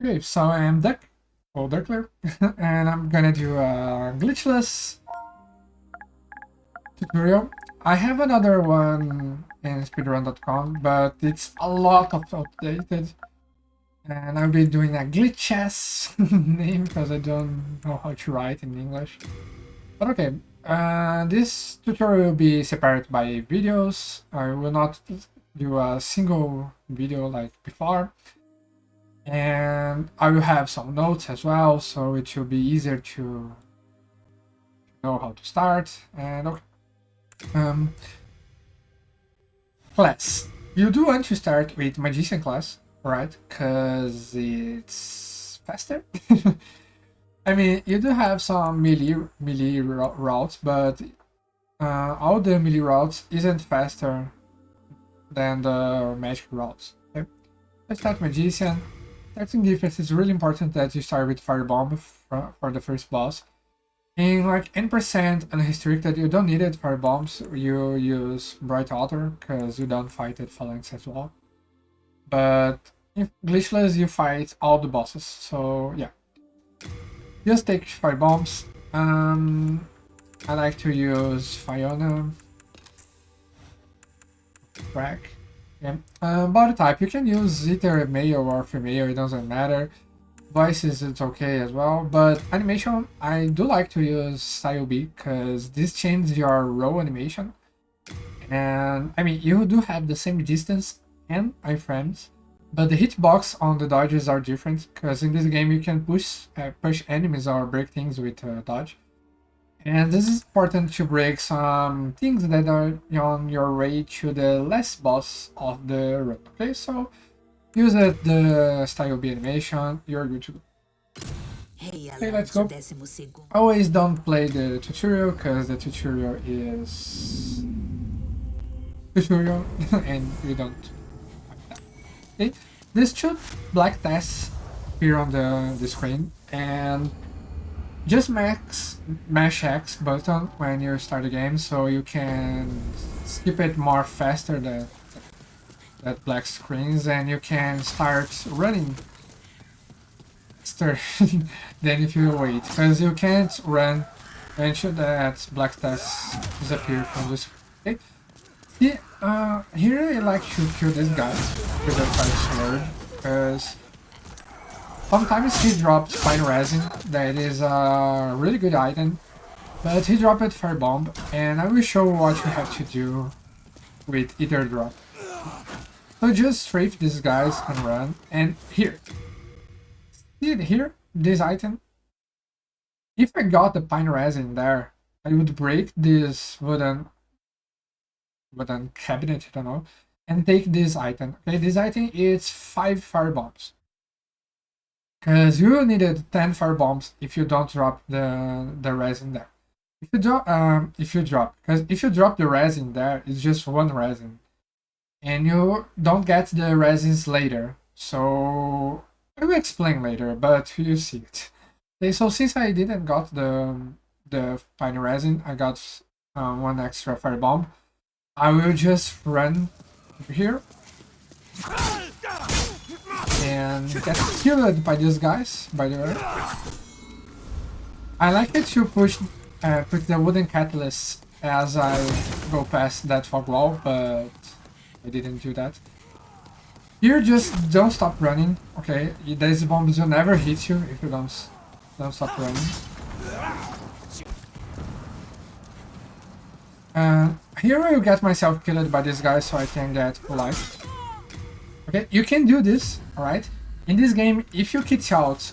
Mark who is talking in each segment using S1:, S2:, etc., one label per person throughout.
S1: Okay, so I'm Deck, or Deckler, and I'm gonna do a glitchless tutorial. I have another one in speedrun.com, but it's a lot of updated, and I'll be doing a glitches name because I don't know how to write in English. But okay, this tutorial will be separated by videos. I will not do a single video like before. And I will have some notes as well, so it will be easier to know how to start. And okay, um, class. You do want to start with magician class, right? Because it's faster. I mean, you do have some melee routes, but all the melee routes isn't faster than the magic routes. Okay? Let's start magician. Starting defense is really important that you start with firebomb for the first boss. In like N% unrestricted, you don't need it for bombs. You use Bright Altar because you don't fight at phalanx as well. But in Glitchless, you fight all the bosses. So yeah, just take fire bombs. I like to use Fiona, Crack. Yeah. Body type, you can use either male or female. It doesn't matter. Voices, it's okay as well, but animation, I do like to use style B because this changes your row animation. And I mean, you do have the same distance and iframes, but the hitbox on the dodges are different because in this game you can push enemies or break things with dodge. And this is important to break some things that are on your way to the last boss of the run. Okay, so use the style B animation, you're good to go. Okay, let's go. Always don't play the tutorial because the tutorial is tutorial and you don't like that. Okay, these two black tests here on the screen, and just mash X button when you start the game so you can skip it more faster than that black screens, and you can start running faster than if you wait, because you can't run until that black test disappear from the screen. Okay? Here I like to kill this guy with a fire sword, because sometimes he drops fine resin, that is a really good item, but he dropped firebomb, and I will show what you have to do with either drop. So just strafe these guys and run, and here. See here, this item? If I got the pine resin there, I would break this wooden cabinet, I don't know, and take this item. Okay, this item is 5 fire bombs. Because you needed 10 fire bombs if you don't drop the resin there. If you drop, because if you drop the resin there, it's just 1 resin, and you don't get the resins later. So I will explain later, but you see it. Okay, so since I didn't got the pine resin, I got 1 extra fire bomb. I will just run over here and get killed by these guys, by the way. I like it to put the wooden catalyst as I go past that fog wall, but I didn't do that. Here, just don't stop running, okay? These bombs will never hit you if you don't stop running. Here I will get myself killed by this guy so I can get full life. Okay, you can do this, alright? In this game, if you kit out,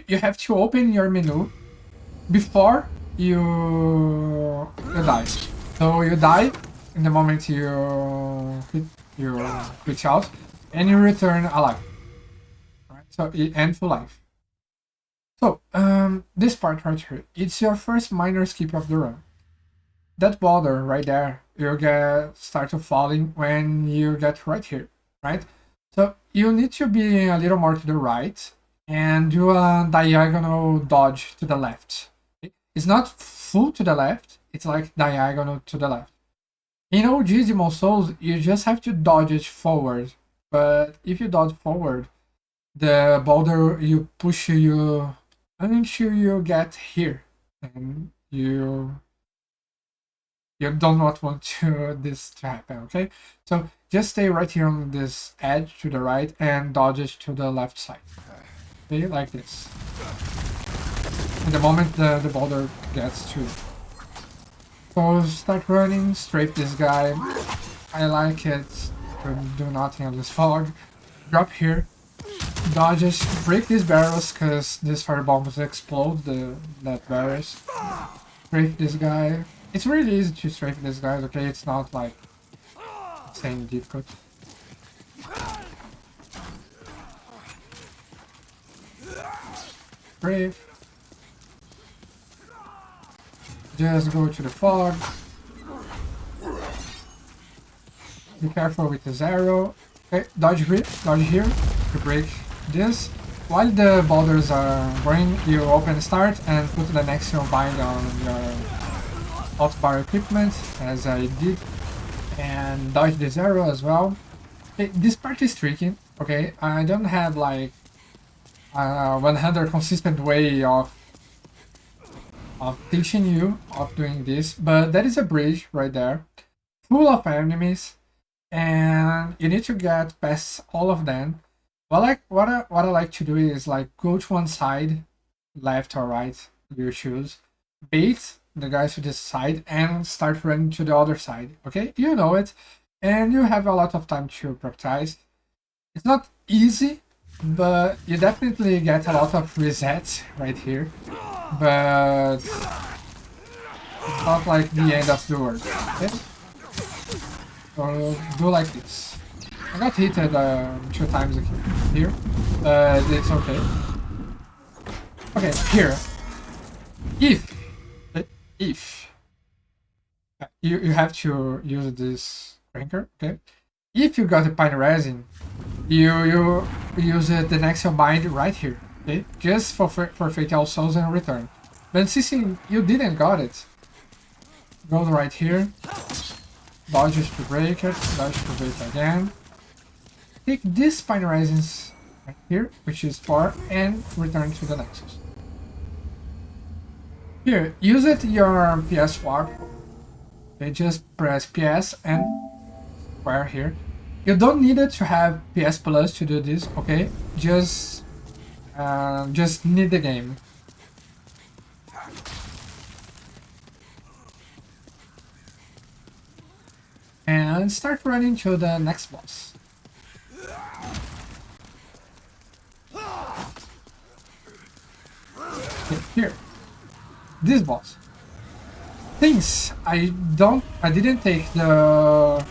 S1: you have to open your menu before you die. So you die in the moment you quit out, and you return alive. Right? So it ends full life. So this part right here, it's your first minor skip of the run. That boulder right there, you start to falling when you get right here, right? So you need to be a little more to the right and do a diagonal dodge to the left. It's not full to the left, it's like diagonal to the left. In OG Demon Souls, you just have to dodge it forward, but if you dodge forward, the boulder you push you until you get here, and you do not want this to happen. Okay, so just stay right here on this edge to the right and dodge it to the left side. Okay, like this. And the moment the boulder gets to, so start running, strafe this guy. I like it. Do nothing on this fog. Drop here. Dodges. Break these barrels because these firebombs explode that barrels. Strafe this guy. It's really easy to strafe this guy, okay? It's not like insane difficult. Brave. Just go to the fog. Be careful with his arrow. Okay, dodge here to break this. While the boulders are going, you open start and put the next bind on your outbar equipment, as I did, and dodge this arrow as well. Okay, this part is tricky, okay? I don't have like a 100 consistent way of teaching you of doing this, but there is a bridge right there, full of enemies, and you need to get past all of them. Well, what I like to do is like go to one side, left or right, you choose, bait the guys to this side and start running to the other side. Okay, you know it, and you have a lot of time to practice. It's not easy, but you definitely get a lot of resets right here. But it's not like the end of the world. Okay, so do like this. I got hit 2 times here, but it's okay. Okay, here. If you have to use this drinker, okay? If you got a pine resin, you use the next bind right here, okay? Just for fatal souls and return. But since you didn't got it, go right here, dodges to break it, dodge to break again. Take this pine resins right here, which is 4, and return to the nexus. Here, use it your PS warp. Okay, just press PS and square here. You don't need it to have PS Plus to do this, okay? Just need the game. And start running to the next boss. Okay, here. This boss. Things I didn't take the.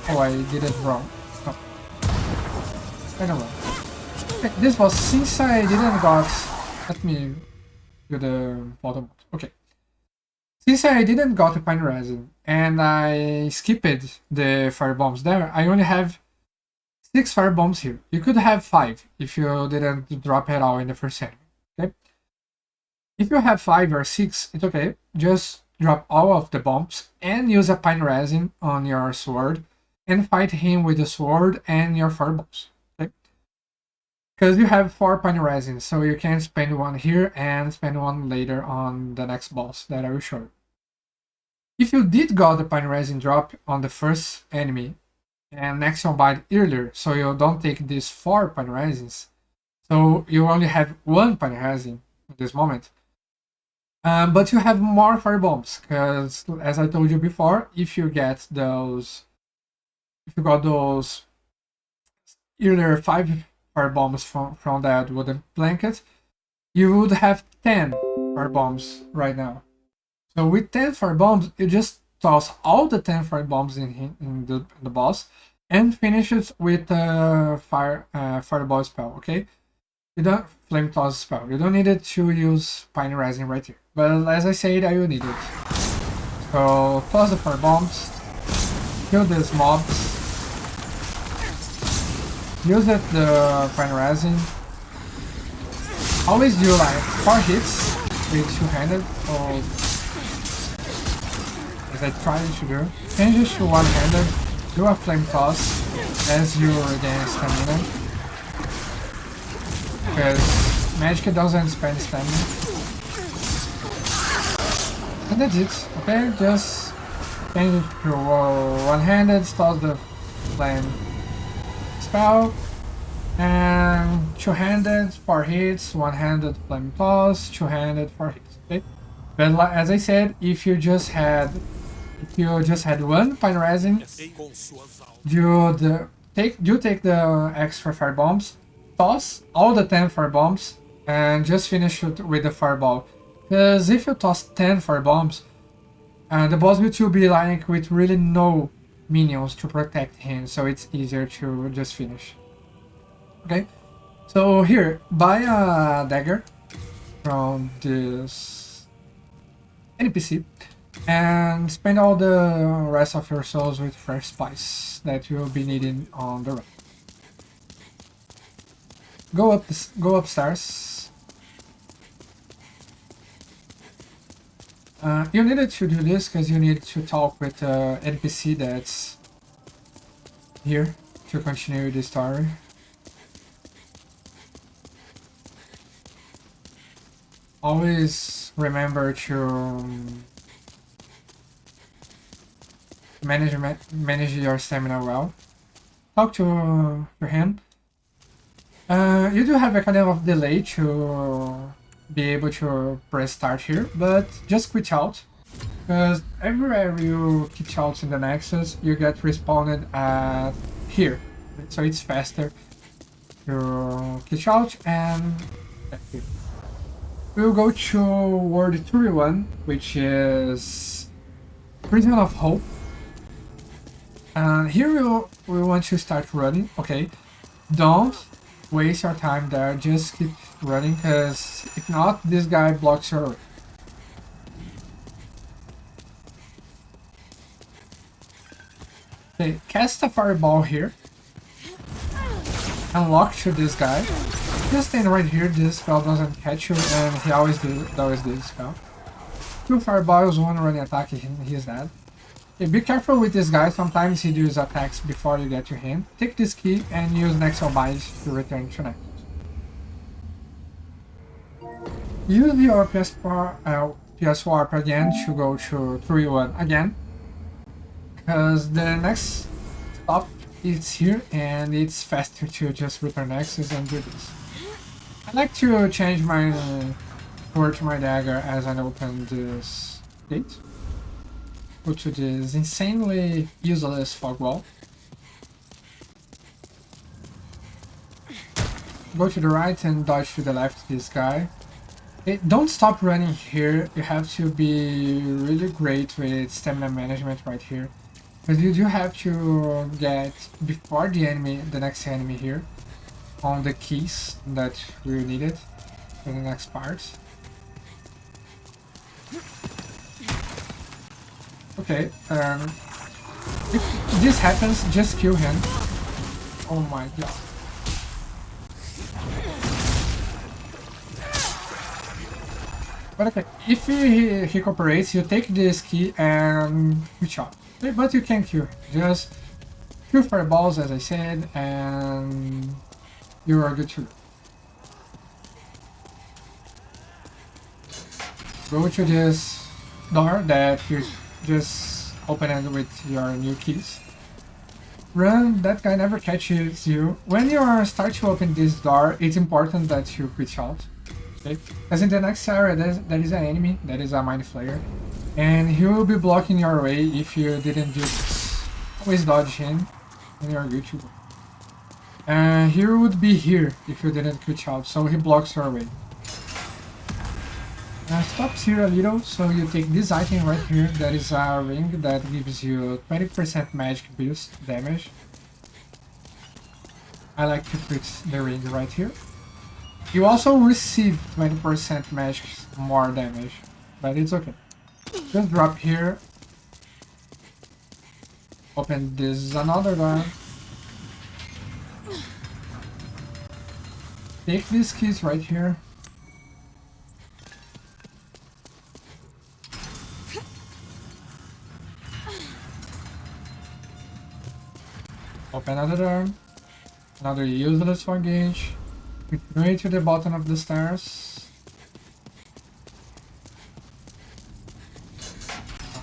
S1: Oh, I did it wrong. No, kind of wrong. Okay, this boss. Since I didn't got, let me do the bottom. Okay. Since I didn't got a pine resin and I skipped the fire bombs there, I only have 6 fire bombs here. You could have 5 if you didn't drop it all in the first enemy. Okay. If you have 5 or 6, it's okay. Just drop all of the bombs and use a pine resin on your sword and fight him with the sword and your fireballs. Okay? Because you have 4 pine resins, so you can spend 1 here and spend 1 later on the next boss that I will show you. If you did got the pine resin drop on the first enemy and next one bind earlier, so you don't take these 4 pine resins, so you only have 1 pine resin at this moment. But you have more fire bombs, because as I told you before, if you got those earlier 5 fire bombs from that wooden blanket, you would have 10 fire bombs right now. So with 10 fire bombs, you just toss all the 10 fire bombs in the boss and finish it with a fireball spell. Okay, you don't flame toss spell. You don't need it to use pine resin right here. But as I said, I will need it. So toss the fire bombs, kill these mobs, use the pine resin. Always do like 4 hits with 2-handed, or as I tried to do. Change it to 1-handed, do a flame toss as you regain stamina. because magic doesn't spend stamina. And that's it, okay? Just change it to one-handed, start the flame spell, and two-handed for hits, one-handed flame toss, two-handed for hits, okay? But as I said, if you just had one fine resin, you take the extra fire bombs, toss all the 10 fire bombs, and just finish it with the fireball. Because if you toss 10 fire bombs, the boss will be like with really no minions to protect him, so it's easier to just finish. Okay, so here, buy a dagger from this NPC and spend all the rest of your souls with fresh spice that you'll be needing on the run. Go upstairs. You needed to do this because you need to talk with the NPC that's here to continue the story. Always remember to manage your stamina well. Talk to him. You do have a kind of delay to be able to press start here, but just quit out, because everywhere you quit out in the Nexus, you get respawned at here, so it's faster to quit out and here. We'll go to World 3-1, which is Prison of Hope. And here we want to start running. Okay, don't waste your time there, just keep running, because if not, this guy blocks your way. Okay, cast a fireball here. Unlock to this guy. Just stand right here, this spell doesn't catch you, and he always did this spell. 2 fireballs, 1 running attack, he's dead. Okay, be careful with this guy, sometimes he does attacks before you get to him. Take this key and use Nexal Bind to return to Nexus. Use your PS Warp again to go to 3-1 again, because the next stop is here and it's faster to just return Nexus and do this. I like to change my sword to my dagger as I open this gate. Go to this insanely useless fog wall. Go to the right and dodge to the left this guy. Okay, don't stop running here, you have to be really great with stamina management right here. Because you do have to get before the next enemy here, on the keys that we needed for the next part. Okay, if this happens, just kill him. Oh my god. But okay, if he cooperates, you take this key and reach out. Okay, but you can't kill him. Just kill fireballs, as I said, and you are good to go. Go to this door that you just opened with your new keys. Run, that guy never catches you. When you start to open this door, it's important that you quit out. Okay? Because in the next area there is an enemy, that is a Mind Flayer. And he will be blocking your way if you didn't just always dodge him, and you're good to go. And he would be here if you didn't quit out, so he blocks your way. Stops here a little, so you take this item right here, that is a ring that gives you 20% magic boost damage. I like to put the ring right here. You also receive 20% magic more damage, but it's okay. Just drop here. Open this another door. Take these keys right here. Open another door. Another useless one gauge. Continue to the bottom of the stairs.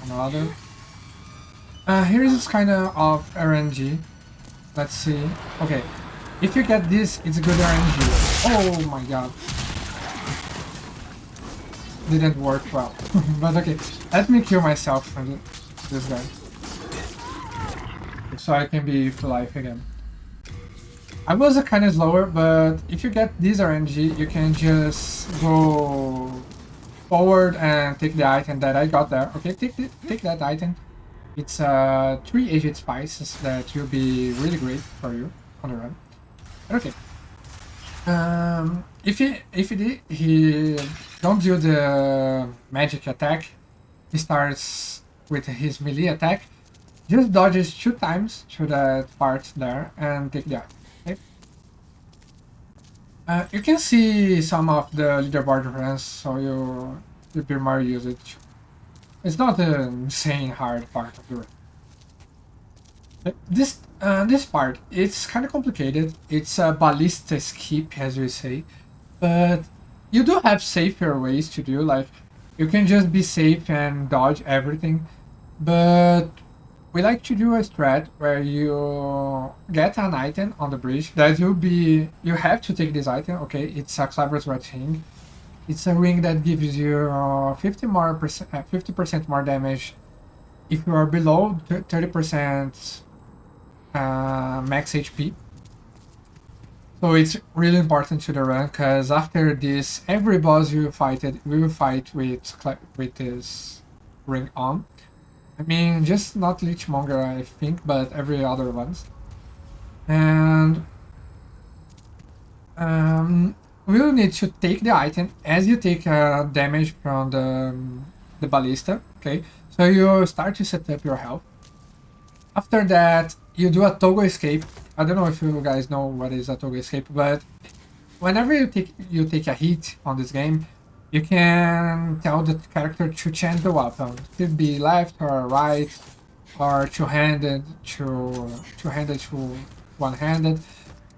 S1: Another. Here is kind of RNG. Let's see. Okay, if you get this, it's good RNG. Oh my god. Didn't work well. But okay, let me kill myself from this guy. So I can be full life again. I was kind of slower, but if you get this RNG, you can just go forward and take the item that I got there. Okay, take that item. It's 3 aged spices that will be really great for you on the run. Okay. If he don't do the magic attack, he starts with his melee attack. Just dodges 2 times to that part there and take the item. Okay. You can see some of the leaderboard runs, so you be more usage. It's not an insane hard part of the run. This part, it's kind of complicated. It's a ballista skip, as we say, but you do have safer ways to do. Like, you can just be safe and dodge everything, but we like to do a strat where you get an item on the bridge that you have to take this item. Okay, it's a clever red ring. It's a ring that gives you 50% more damage if you are below 30% max HP. So it's really important to the run, because after this, every boss you fight we will fight with this ring on. I mean, just not Lichmonger, I think, but every other ones. And we'll need to take the item as you take damage from the ballista. Okay, so you start to set up your health. After that, you do a toggle escape. I don't know if you guys know what is a toggle escape, but whenever you take a hit on this game, you can tell the character to change the weapon. It could be left or right, or two-handed to one-handed,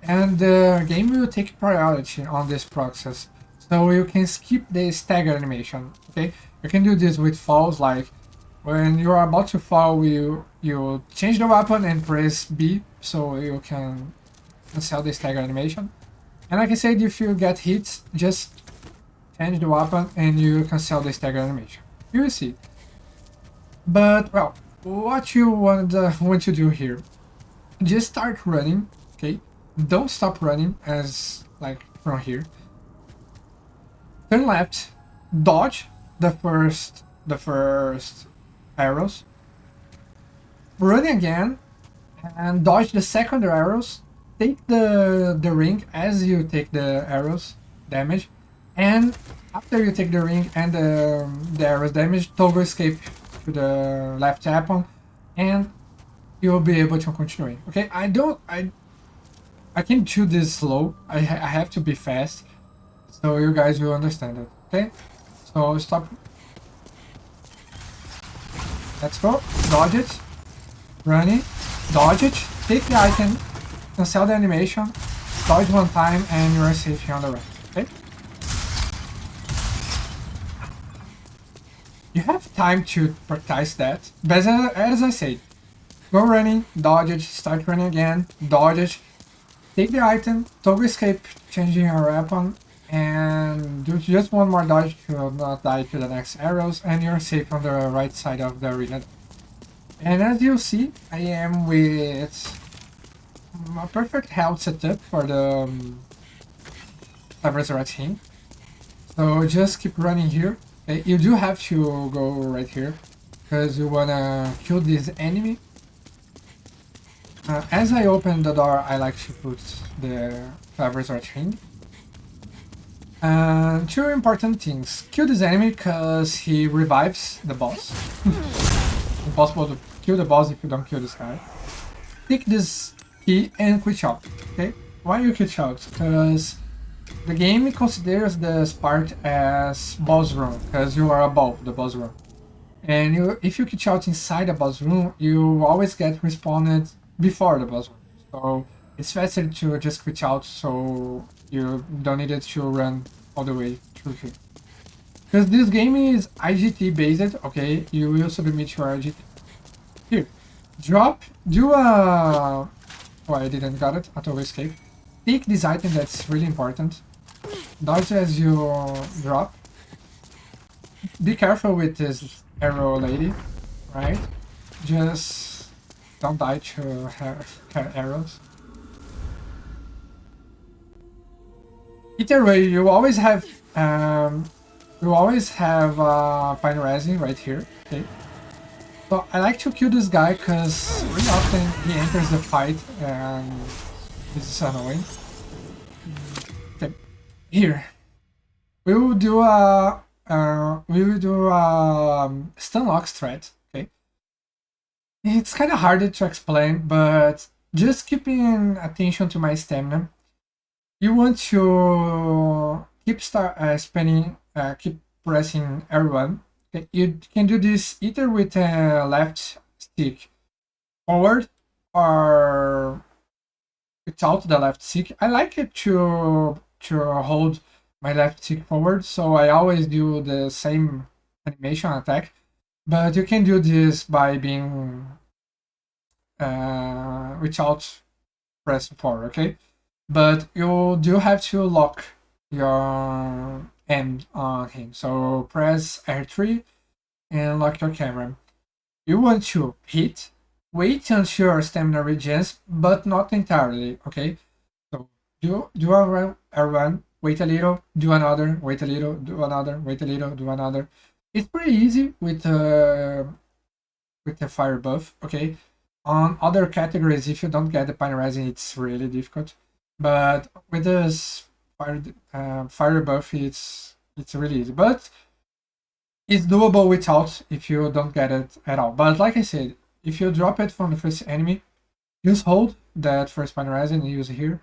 S1: and the game will take priority on this process. So you can skip the stagger animation. Okay, you can do this with falls, like when you are about to fall, you change the weapon and press B, so you can cancel the stagger animation. And like I said, if you get hit, just change the weapon and you cancel the stagger animation. You will see. But well, what you want to do here, just start running. Okay, don't stop running as like from here. Turn left, dodge the first arrows, run again, and dodge the second arrows. Take the ring as you take the arrows damage, and after you take the ring and the arrows damage, toggle escape to the left weapon, and you will be able to continue. Okay, I can do this slow. I have to be fast, so you guys will understand it. Okay, so stop. Let's go. Dodge it. Running. Dodge it. Take the item. Cancel the animation. Dodge one time and you are safe here on the right. Okay? You have time to practice that. But as I said, go running, dodge it, start running again, dodge it, take the item, toggle escape, changing your weapon, and do just one more dodge to not die to the next arrows, and you're safe on the right side of the arena. And as you see, I am with a perfect health setup for the Resurrect team. So just keep running here. You do have to go right here, because you wanna kill this enemy. As I open the door, I like to put the Resurrect ring. Two important things. Kill this enemy because he revives the boss. Impossible to kill the boss if you don't kill this guy. Take this key and quit shot. Okay? Why you quit shot? Because the game considers this part as boss room, because you are above the boss room. And if you quit out inside the boss room, you always get respawned before the boss room. So It's faster to just quit out, so you don't need it to run all the way through here. Because this game is IGT based, okay? You will submit your IGT. Here, drop, do a... Oh, I didn't got it, auto escape. Take this item that's really important. Dodge as you drop. Be careful with this arrow lady, right? Just don't die to her arrows. Either way, you always have fine rising right here. Okay. So I like to kill this guy because really often he enters the fight and this is annoying. Okay. Here, we will do a stun lock strat. Okay. It's kind of harder to explain, but just keeping attention to my stamina. You want to keep keep pressing R1. Okay, you can do this either with a left stick forward or without the left stick. I like it to hold my left stick forward, so I always do the same animation attack. But you can do this by being without pressing forward. Okay. But you do have to lock your end on him. So press R3 and lock your camera. You want to hit, wait until your stamina regens, but not entirely, okay? So do a run, wait a little, do another, wait a little, do another, wait a little, do another. It's pretty easy with the fire buff, okay? On other categories, if you don't get the pyralizing, it's really difficult. But with this fire buff, it's really easy. But it's doable without if you don't get it at all. But like I said, if you drop it from the first enemy, just hold that first pyralizing and use it here.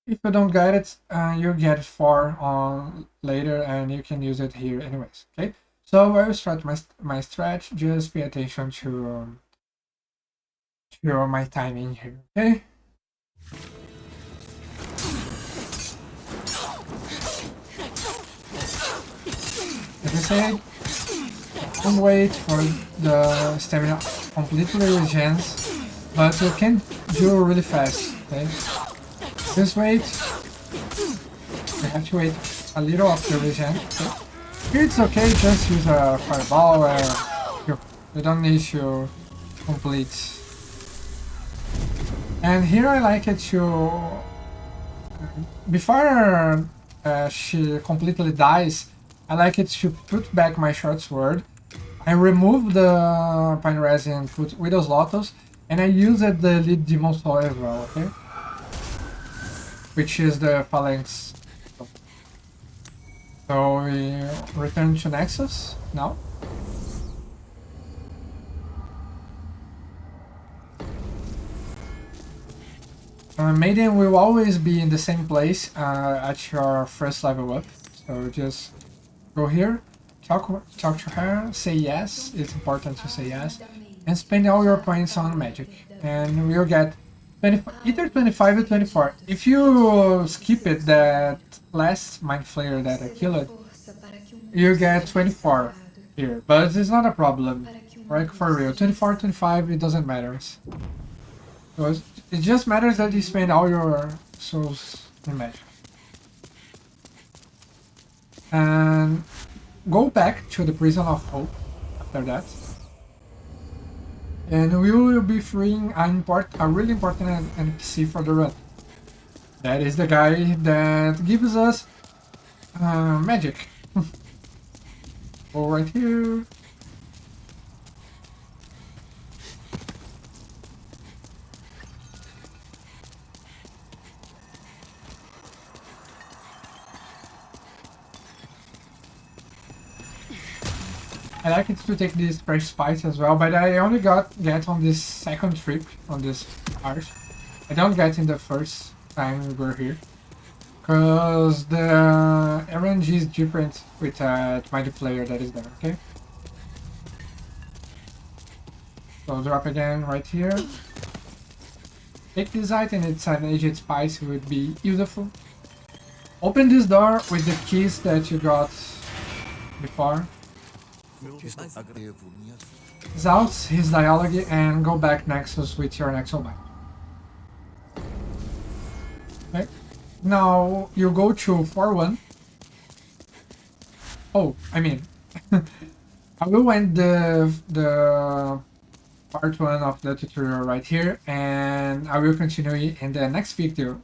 S1: If you don't get it, you get 4 on later, and you can use it here anyways. Okay. So I will start my stretch. Just pay attention to my timing here. Okay. As I said, don't wait for the stamina completely regens, but you can do really fast, okay? Just wait. You have to wait a little after regen. Okay? Here it's okay, just use a fireball or you don't need to complete. And here I like it to... Before she completely dies, I like it to put back my short sword. I remove the Pine Resin and put Widow's Lotus, and I use it the lead demon soul as well, okay? Which is the phalanx. So we return to Nexus now. Maiden will always be in the same place at your first level up. So just go here, talk to her, say yes, it's important to say yes, and spend all your points on magic. And we'll get either 25 or 24. If you skip it, that last Mind Flayer that I killed, you get 24 here. But it's not a problem, right? For real, 24, 25, it doesn't matter. So it just matters that you spend all your souls in magic. And go back to the Prison of Hope after that. And we will be freeing a really important NPC for the run. That is the guy that gives us magic. Go right here. I like it to take these fresh spice as well, but I only get on this second trip on this part. I don't get in the first time we're here, because the RNG is different with Mighty Player that is there. Okay. So drop again right here. take this item, it's an aged spice, it would be beautiful. Open this door with the keys that you got before. Out his dialogue and go back Nexus with your Nexo Bind. Okay. Now you go to 4-1. Oh, I mean, I will end the part 1 of the tutorial right here, and I will continue in the next video.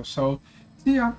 S1: So, see ya!